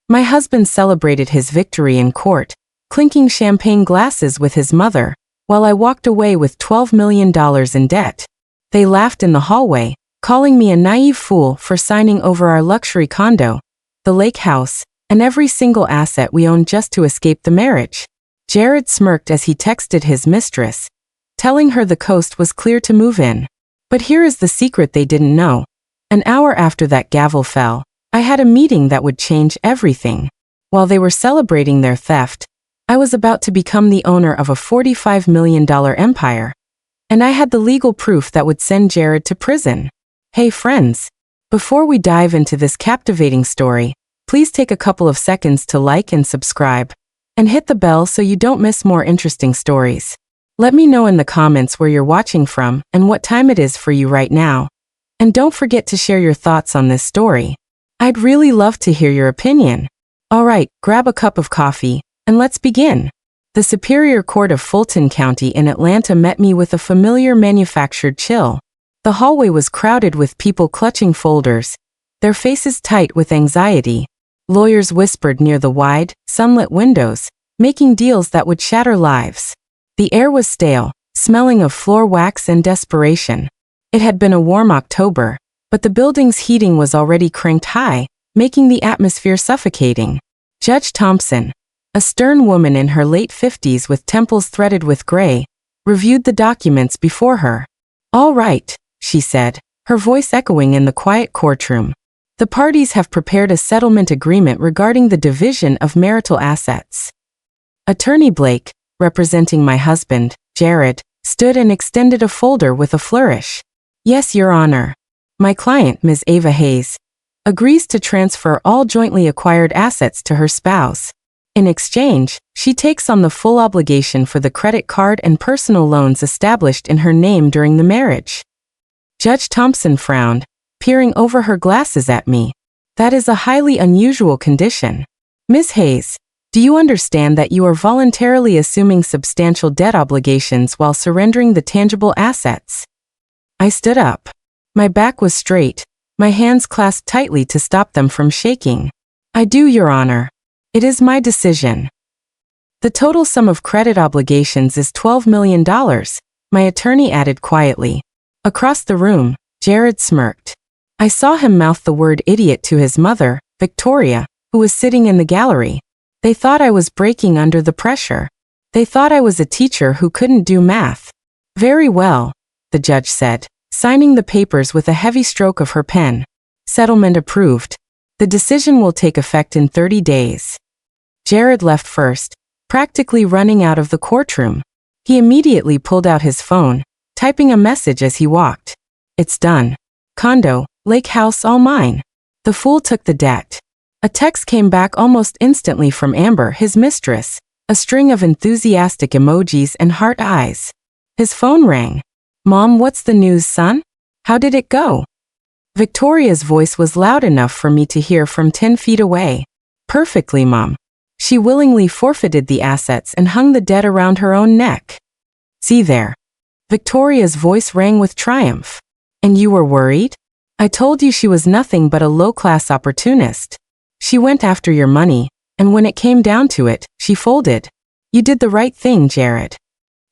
My husband celebrated his victory in court, clinking champagne glasses with his mother, while I walked away with $12 million in debt. They laughed in the hallway, calling me a naive fool for signing over our luxury condo, the lake house, and every single asset we owned just to escape the marriage. Jared smirked as he texted his mistress, telling her the coast was clear to move in. But here is the secret they didn't know. An hour after that gavel fell, I had a meeting that would change everything. While they were celebrating their theft, I was about to become the owner of a $45 million empire. And I had the legal proof that would send Jared to prison. Hey friends, before we dive into this captivating story, please take a couple of seconds to like and subscribe, and hit the bell so you don't miss more interesting stories. Let me know in the comments where you're watching from and what time it is for you right now. And don't forget to share your thoughts on this story. I'd really love to hear your opinion. Alright, grab a cup of coffee, and let's begin. The Superior Court of Fulton County in Atlanta met me with a familiar manufactured chill. The hallway was crowded with people clutching folders, their faces tight with anxiety. Lawyers whispered near the wide, sunlit windows, making deals that would shatter lives. The air was stale, smelling of floor wax and desperation. It had been a warm October, but the building's heating was already cranked high, making the atmosphere suffocating. Judge Thompson, a stern woman in her late 50s with temples threaded with gray, reviewed the documents before her. "All right," she said, her voice echoing in the quiet courtroom. "The parties have prepared a settlement agreement regarding the division of marital assets." Attorney Blake, representing my husband, Jared, stood and extended a folder with a flourish. "Yes, Your Honor. My client, Ms. Ava Hayes, agrees to transfer all jointly acquired assets to her spouse. In exchange, she takes on the full obligation for the credit card and personal loans established in her name during the marriage." Judge Thompson frowned, peering over her glasses at me. "That is a highly unusual condition. Ms. Hayes, do you understand that you are voluntarily assuming substantial debt obligations while surrendering the tangible assets?" I stood up. My back was straight, my hands clasped tightly to stop them from shaking. "I do, Your Honor. It is my decision." "The total sum of credit obligations is $12 million, my attorney added quietly. Across the room, Jared smirked. I saw him mouth the word idiot to his mother, Victoria, who was sitting in the gallery. They thought I was breaking under the pressure. They thought I was a teacher who couldn't do math. "Very well," the judge said, signing the papers with a heavy stroke of her pen. "Settlement approved. The decision will take effect in 30 days. Jared left first, practically running out of the courtroom. He immediately pulled out his phone, typing a message as he walked. "It's done. Condo, lake house, all mine." The fool took the debt. A text came back almost instantly from Amber, his mistress, a string of enthusiastic emojis and heart eyes. His phone rang. "Mom, what's the news, son? How did it go?" Victoria's voice was loud enough for me to hear from 10 feet away. "Perfectly, Mom. She willingly forfeited the assets and hung the debt around her own neck." "See there." Victoria's voice rang with triumph. "And you were worried? I told you she was nothing but a low-class opportunist. She went after your money, and when it came down to it, she folded. You did the right thing, Jared."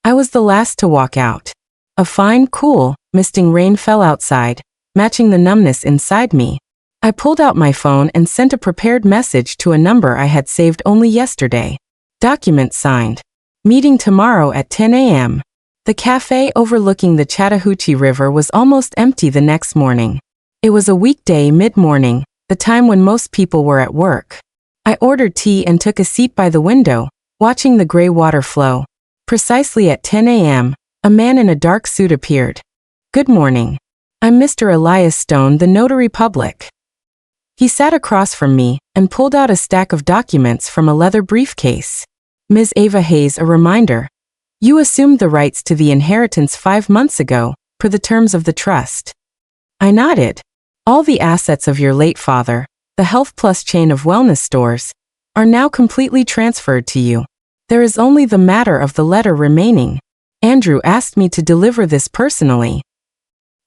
I was the last to walk out. A fine, cool, misting rain fell outside, matching the numbness inside me. I pulled out my phone and sent a prepared message to a number I had saved only yesterday. Document signed. Meeting tomorrow at 10 a.m. The cafe overlooking the Chattahoochee River was almost empty the next morning. It was a weekday mid-morning, the time when most people were at work. I ordered tea and took a seat by the window, watching the gray water flow. Precisely at 10 a.m., a man in a dark suit appeared. "Good morning. I'm Mr. Elias Stone, the notary public." He sat across from me and pulled out a stack of documents from a leather briefcase. "Ms. Ava Hayes, a reminder. You assumed the rights to the inheritance 5 months ago, per the terms of the trust." I nodded. "All the assets of your late father, the Health Plus chain of wellness stores, are now completely transferred to you. There is only the matter of the letter remaining. Andrew asked me to deliver this personally."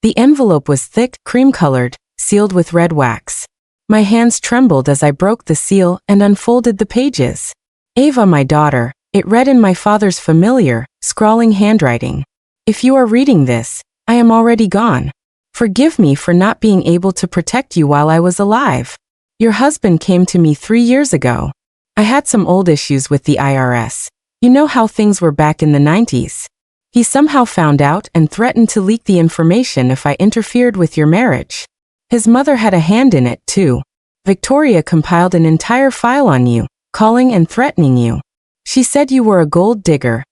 The envelope was thick, cream-colored, sealed with red wax. My hands trembled as I broke the seal and unfolded the pages. Ava, my daughter, it read in my father's familiar, scrawling handwriting. If you are reading this, I am already gone. Forgive me for not being able to protect you while I was alive. Your husband came to me 3 years ago. I had some old issues with the IRS. You know how things were back in the 90s. He somehow found out and threatened to leak the information if I interfered with your marriage. His mother had a hand in it too. Victoria compiled an entire file on you, calling and threatening you. She said you were a gold digger,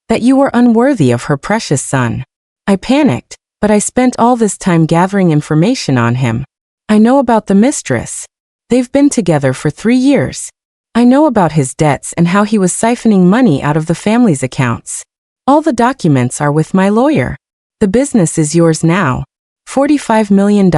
that you were unworthy of her precious son. I panicked, but I spent all this time gathering information on him. I know about the mistress. They've been together for 3 years. I know about his debts and how he was siphoning money out of the family's accounts. All the documents are with my lawyer. The business is yours now. $45 million.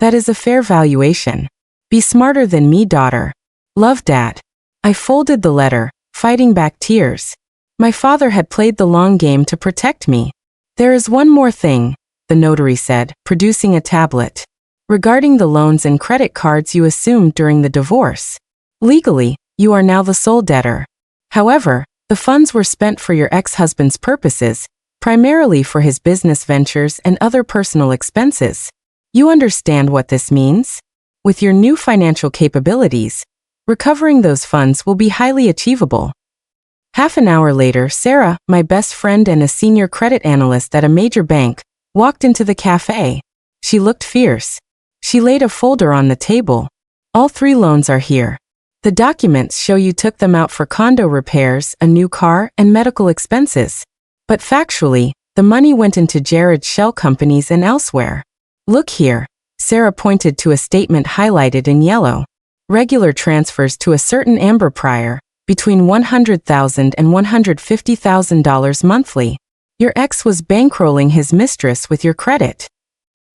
That is a fair valuation. Be smarter than me, daughter. Love, Dad. I folded the letter, fighting back tears. My father had played the long game to protect me. There is one more thing, the notary said, producing a tablet. Regarding the loans and credit cards you assumed during the divorce. Legally, you are now the sole debtor. However, the funds were spent for your ex-husband's purposes, primarily for his business ventures and other personal expenses. You understand what this means? With your new financial capabilities, recovering those funds will be highly achievable. Half an hour later, Sarah, my best friend and a senior credit analyst at a major bank, walked into the cafe. She looked fierce. She laid a folder on the table. All 3 loans are here. The documents show you took them out for condo repairs, a new car, and medical expenses. But factually, the money went into Jared's shell companies and elsewhere. Look here. Sarah pointed to a statement highlighted in yellow. Regular transfers to a certain Amber Pryor, between $100,000 and $150,000 monthly. Your ex was bankrolling his mistress with your credit.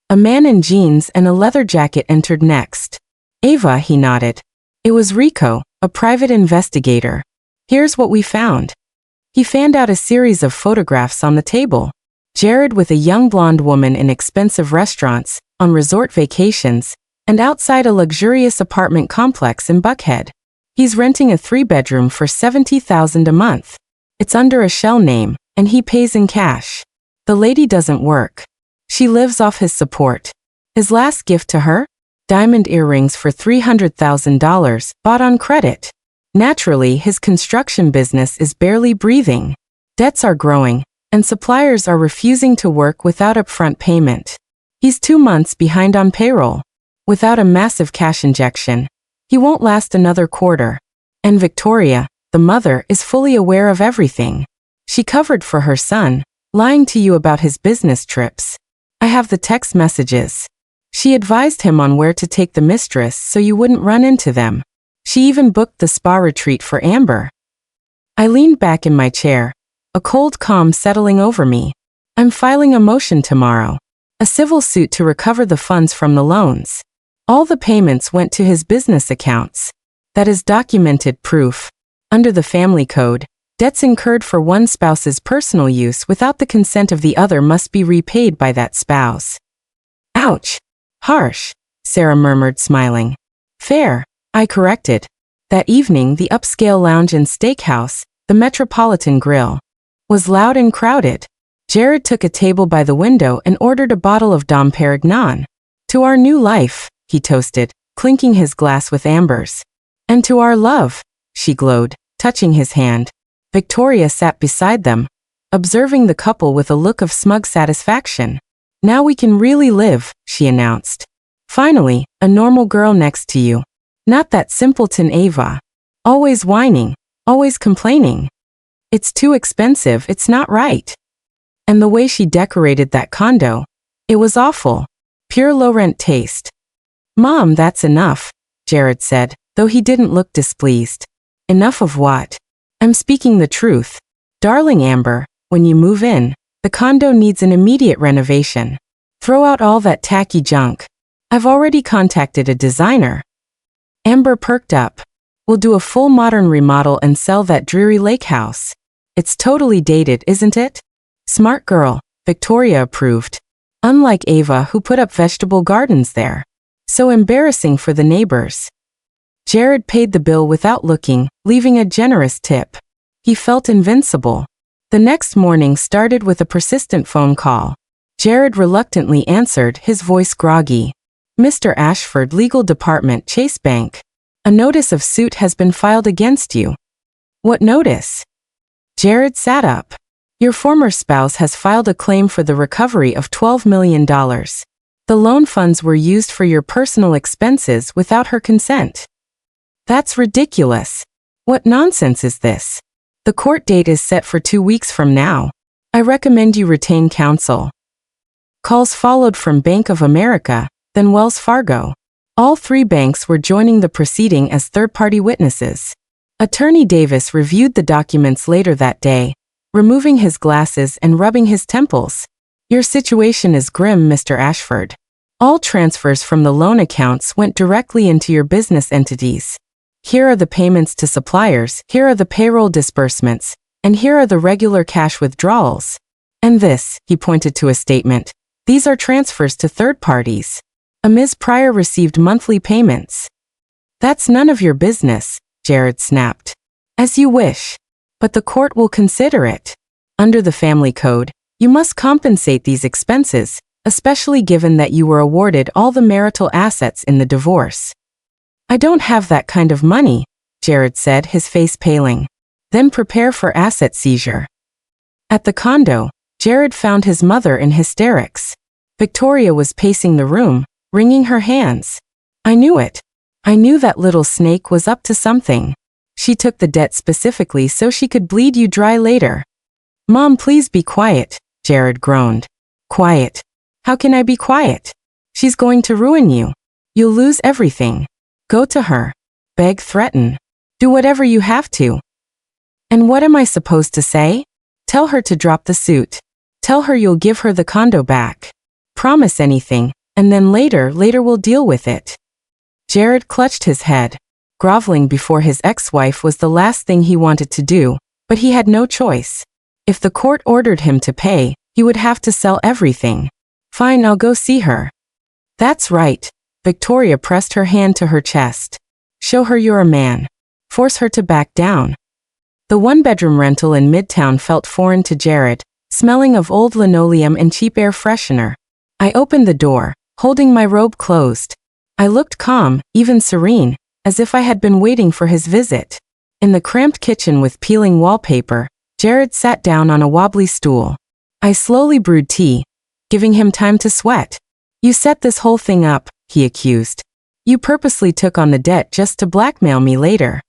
A man in jeans and a leather jacket entered next. Ava, he nodded. It was Rico, a private investigator. Here's what we found. He fanned out a series of photographs on the table. Jared with a young blonde woman in expensive restaurants, on resort vacations, and outside a luxurious apartment complex in Buckhead. He's renting a 3-bedroom for $70,000 a month. It's under a shell name, and he pays in cash. The lady doesn't work. She lives off his support. His last gift to her? Diamond earrings for $300,000, bought on credit. Naturally, his construction business is barely breathing. Debts are growing, and suppliers are refusing to work without upfront payment. He's 2 months behind on payroll. Without a massive cash injection, he won't last another quarter. And Victoria, the mother, is fully aware of everything. She covered for her son, lying to you about his business trips. I have the text messages. She advised him on where to take the mistress so you wouldn't run into them. She even booked the spa retreat for Amber. I leaned back in my chair, a cold calm settling over me. I'm filing a motion tomorrow. A civil suit to recover the funds from the loans. All the payments went to his business accounts. That is documented proof. Under the family code, debts incurred for one spouse's personal use without the consent of the other must be repaid by that spouse. Ouch. Harsh, Sarah murmured, smiling. Fair, I corrected. That evening, the upscale lounge and steakhouse, the Metropolitan Grill, was loud and crowded. Jared took a table by the window and ordered a bottle of Dom Perignon. To our new life, he toasted, clinking his glass with Amber's. And to our love, she glowed, touching his hand. Victoria sat beside them, observing the couple with a look of smug satisfaction. Now we can really live, she announced. Finally, a normal girl next to you. Not that simpleton Ava. Always whining, always complaining. It's too expensive, it's not right. And the way she decorated that condo. It was awful. Pure low-rent taste. Mom, that's enough, Jared said, though he didn't look displeased. Enough of what? I'm speaking the truth. Darling Amber, when you move in, the condo needs an immediate renovation. Throw out all that tacky junk. I've already contacted a designer. Amber perked up. We'll do a full modern remodel and sell that dreary lake house. It's totally dated, isn't it? Smart girl, Victoria approved. Unlike Ava, who put up vegetable gardens there. So embarrassing for the neighbors. Jared paid the bill without looking, leaving a generous tip. He felt invincible. The next morning started with a persistent phone call. Jared reluctantly answered, his voice groggy. Mr. Ashford, Legal Department, Chase Bank. A notice of suit has been filed against you. What notice? Jared sat up. Your former spouse has filed a claim for the recovery of $12 million. The loan funds were used for your personal expenses without her consent. That's ridiculous. What nonsense is this? The court date is set for 2 weeks from now. I recommend you retain counsel. Calls followed from Bank of America, then Wells Fargo. All 3 banks were joining the proceeding as third-party witnesses. Attorney Davis reviewed the documents later that day, removing his glasses and rubbing his temples. Your situation is grim, Mr. Ashford. All transfers from the loan accounts went directly into your business entities. Here are the payments to suppliers, here are the payroll disbursements, and here are the regular cash withdrawals. And this, he pointed to a statement, these are transfers to third parties. A Ms. Pryor received monthly payments. That's none of your business, Jared snapped. As you wish. But the court will consider it. Under the family code, you must compensate these expenses, especially given that you were awarded all the marital assets in the divorce. I don't have that kind of money, Jared said, his face paling. Then prepare for asset seizure. At the condo, Jared found his mother in hysterics. Victoria was pacing the room, wringing her hands. I knew it. I knew that little snake was up to something. She took the debt specifically so she could bleed you dry later. Mom, please be quiet, Jared groaned. Quiet. How can I be quiet? She's going to ruin you. You'll lose everything. Go to her. Beg, threaten. Do whatever you have to. And what am I supposed to say? Tell her to drop the suit. Tell her you'll give her the condo back. Promise anything, and then later we'll deal with it. Jared clutched his head. Groveling before his ex-wife was the last thing he wanted to do, but he had no choice. If the court ordered him to pay, he would have to sell everything. Fine, I'll go see her. That's right. Victoria pressed her hand to her chest. Show her you're a man. Force her to back down. The one-bedroom rental in Midtown felt foreign to Jared, smelling of old linoleum and cheap air freshener. I opened the door, holding my robe closed. I looked calm, even serene, as if I had been waiting for his visit. In the cramped kitchen with peeling wallpaper, Jared sat down on a wobbly stool. I slowly brewed tea, giving him time to sweat. You set this whole thing up, he accused. You purposely took on the debt just to blackmail me later.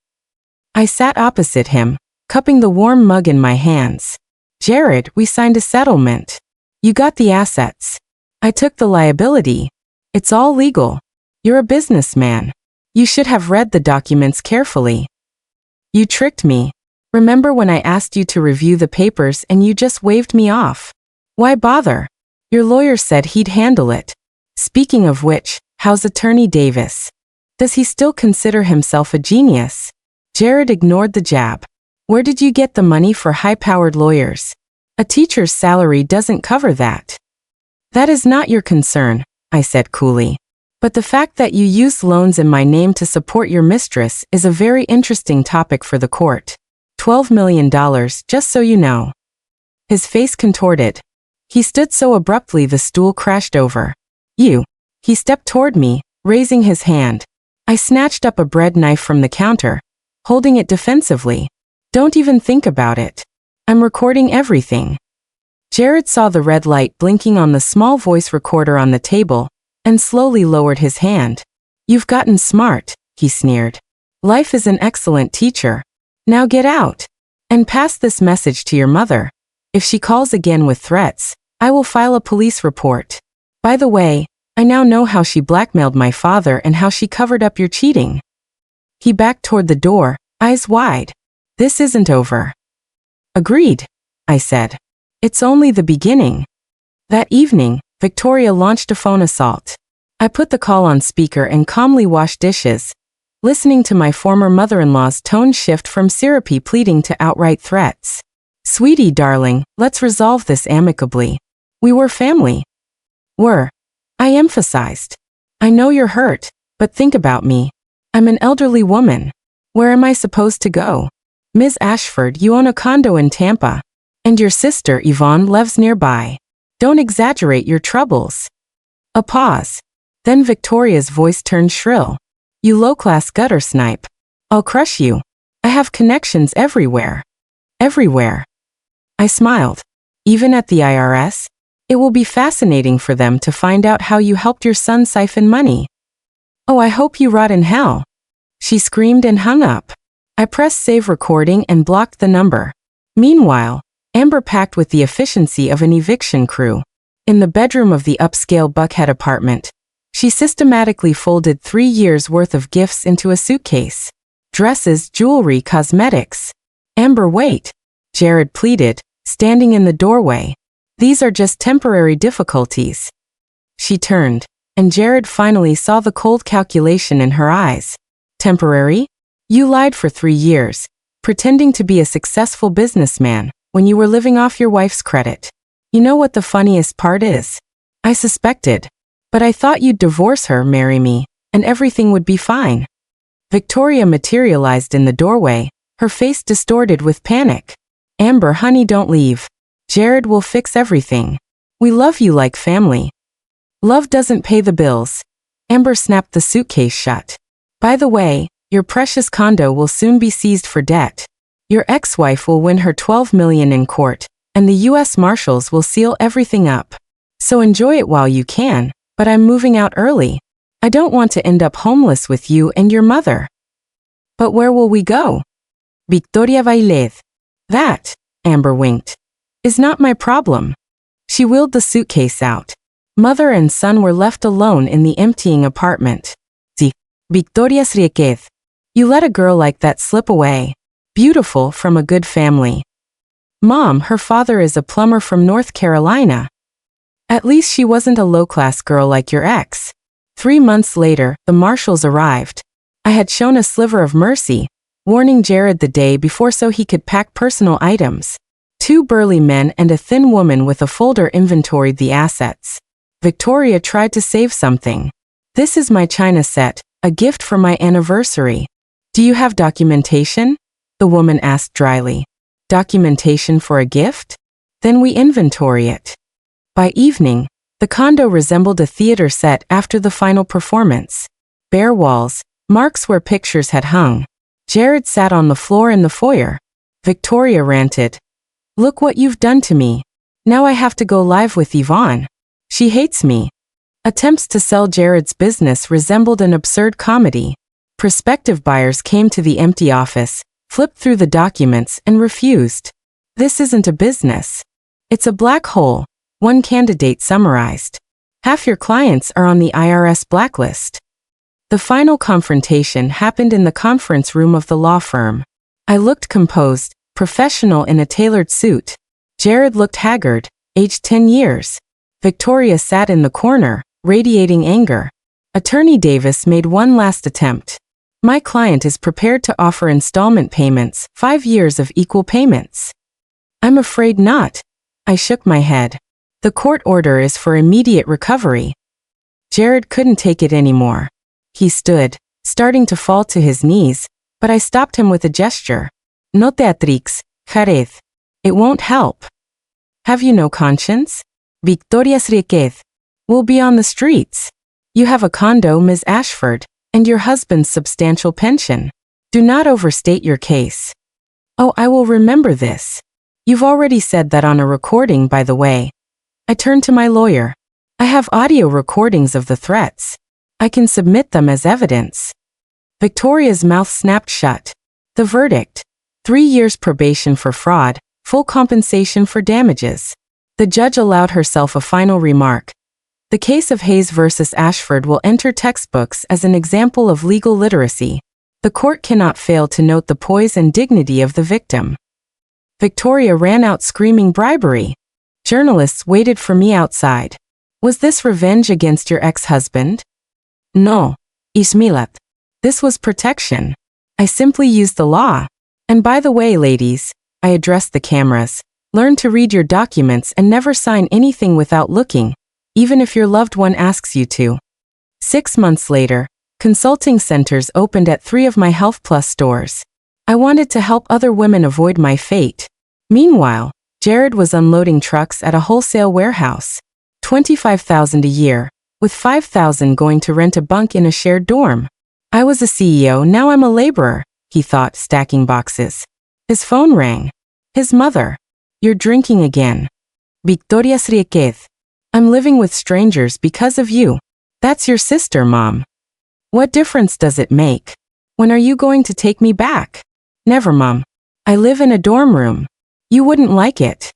I sat opposite him, cupping the warm mug in my hands. Jared, we signed a settlement. You got the assets. I took the liability. It's all legal. You're a businessman. You should have read the documents carefully. You tricked me. Remember when I asked you to review the papers and you just waved me off? Why bother? Your lawyer said he'd handle it. Speaking of which, how's Attorney Davis? Does he still consider himself a genius? Jared ignored the jab. Where did you get the money for high-powered lawyers? A teacher's salary doesn't cover that. That is not your concern, I said coolly. But the fact that you used loans in my name to support your mistress is a very interesting topic for the court. $12 million, just so you know. His face contorted. He stood so abruptly the stool crashed over. You. He stepped toward me, raising his hand. I snatched up a bread knife from the counter, holding it defensively. Don't even think about it. I'm recording everything. Jared saw the red light blinking on the small voice recorder on the table, and slowly lowered his hand. You've gotten smart, he sneered. Life is an excellent teacher. Now get out. And pass this message to your mother. If she calls again with threats, I will file a police report. By the way, I now know how she blackmailed my father and how she covered up your cheating. He backed toward the door, eyes wide. This isn't over. Agreed, I said. It's only the beginning. That evening, Victoria launched a phone assault. I put the call on speaker and calmly washed dishes, listening to my former mother-in-law's tone shift from syrupy pleading to outright threats. Sweetie, darling, let's resolve this amicably. We were family. Were. I emphasized. I know you're hurt, but think about me. I'm an elderly woman. Where am I supposed to go? Ms. Ashford, you own a condo in Tampa. And your sister, Yvonne, lives nearby. Don't exaggerate your troubles. A pause. Then Victoria's voice turned shrill. You low-class gutter snipe. I'll crush you. I have connections everywhere. Everywhere. I smiled. Even at the IRS? It will be fascinating for them to find out how you helped your son siphon money. Oh, I hope you rot in hell. She screamed and hung up. I pressed save recording and blocked the number. Meanwhile, Amber packed with the efficiency of an eviction crew. In the bedroom of the upscale Buckhead apartment, she systematically folded 3 years' worth of gifts into a suitcase. Dresses, jewelry, cosmetics. Amber, wait. Jared pleaded, standing in the doorway. These are just temporary difficulties. She turned, and Jared finally saw the cold calculation in her eyes. Temporary? You lied for 3 years, pretending to be a successful businessman when you were living off your wife's credit. You know what the funniest part is? I suspected. But I thought you'd divorce her, marry me, and everything would be fine. Victoria materialized in the doorway, her face distorted with panic. Amber, honey, don't leave. Jared will fix everything. We love you like family. Love doesn't pay the bills. Amber snapped the suitcase shut. By the way, your precious condo will soon be seized for debt. Your ex-wife will win her $12 million in court, and the U.S. Marshals will seal everything up. So enjoy it while you can, but I'm moving out early. I don't want to end up homeless with you and your mother. But where will we go? Victoria Vailez. That, Amber winked, is not my problem. She wheeled the suitcase out. Mother and son were left alone in the emptying apartment. Victoria Sriquez. You let a girl like that slip away. Beautiful, from a good family. Mom, her father is a plumber from North Carolina. At least she wasn't a low-class girl like your ex. 3 months later, the marshals arrived. I had shown a sliver of mercy, warning Jared the day before so he could pack personal items. 2 burly men and a thin woman with a folder inventoried the assets. Victoria tried to save something. This is my china set, a gift for my anniversary. Do you have documentation? The woman asked dryly. Documentation for a gift? Then we inventory it. By evening, the condo resembled a theater set after the final performance. Bare walls, marks where pictures had hung. Jared sat on the floor in the foyer. Victoria ranted. Look what you've done to me. Now I have to go live with Yvonne. She hates me. Attempts to sell Jared's business resembled an absurd comedy. Prospective buyers came to the empty office, flipped through the documents, and refused. This isn't a business. It's a black hole, one candidate summarized. Half your clients are on the IRS blacklist. The final confrontation happened in the conference room of the law firm. I looked composed, professional in a tailored suit. Jared looked haggard, aged 10 years. Victoria sat in the corner, radiating anger. Attorney Davis made one last attempt. My client is prepared to offer installment payments, 5 years of equal payments. I'm afraid not. I shook my head. The court order is for immediate recovery. Jared couldn't take it anymore. He stood, starting to fall to his knees, but I stopped him with a gesture. No teatrix, Jarez. It won't help. Have you no conscience? Victoria Sriquez. We'll be on the streets. You have a condo, Ms. Ashford, and your husband's substantial pension. Do not overstate your case. Oh, I will remember this. You've already said that on a recording, by the way. I turned to my lawyer. I have audio recordings of the threats. I can submit them as evidence. Victoria's mouth snapped shut. The verdict: 3 years probation for fraud, full compensation for damages. The judge allowed herself a final remark. The case of Hayes versus Ashford will enter textbooks as an example of legal literacy. The court cannot fail to note the poise and dignity of the victim. Victoria ran out screaming bribery. Journalists waited for me outside. Was this revenge against your ex-husband? No, Ismilat. This was protection. I simply used the law. And by the way, ladies, I addressed the cameras, learn to read your documents and never sign anything without looking, even if your loved one asks you to. 6 months later, consulting centers opened at 3 of my Health Plus stores. I wanted to help other women avoid my fate. Meanwhile, Jared was unloading trucks at a wholesale warehouse. $25,000 a year, with $5,000 going to rent a bunk in a shared dorm. I was a CEO, now I'm a laborer, he thought, stacking boxes. His phone rang. His mother. You're drinking again. Victoria Sriquez. I'm living with strangers because of you. That's your sister, Mom. What difference does it make? When are you going to take me back? Never, Mom. I live in a dorm room. You wouldn't like it.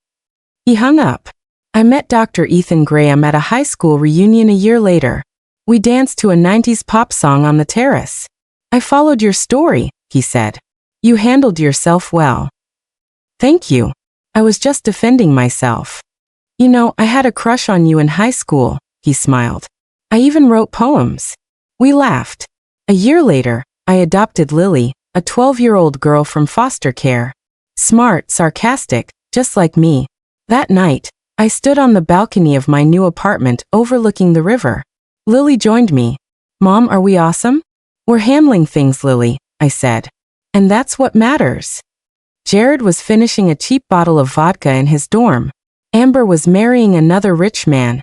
He hung up. I met Dr. Ethan Graham at a high school reunion a year later. We danced to a 90s pop song on the terrace. I followed your story, he said. You handled yourself well. Thank you. I was just defending myself. You know, I had a crush on you in high school, he smiled. I even wrote poems. We laughed. A year later, I adopted Lily, a 12-year-old girl from foster care. Smart, sarcastic, just like me. That night, I stood on the balcony of my new apartment overlooking the river. Lily joined me. Mom, are we awesome? We're handling things, Lily, I said. And that's what matters. Jared was finishing a cheap bottle of vodka in his dorm. Amber was marrying another rich man,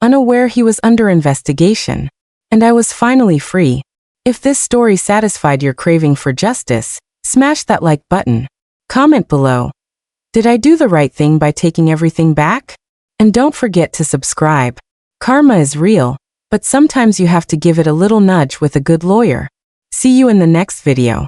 unaware he was under investigation. And I was finally free. If this story satisfied your craving for justice, smash that like button. Comment below. Did I do the right thing by taking everything back? And don't forget to subscribe. Karma is real, but sometimes you have to give it a little nudge with a good lawyer. See you in the next video.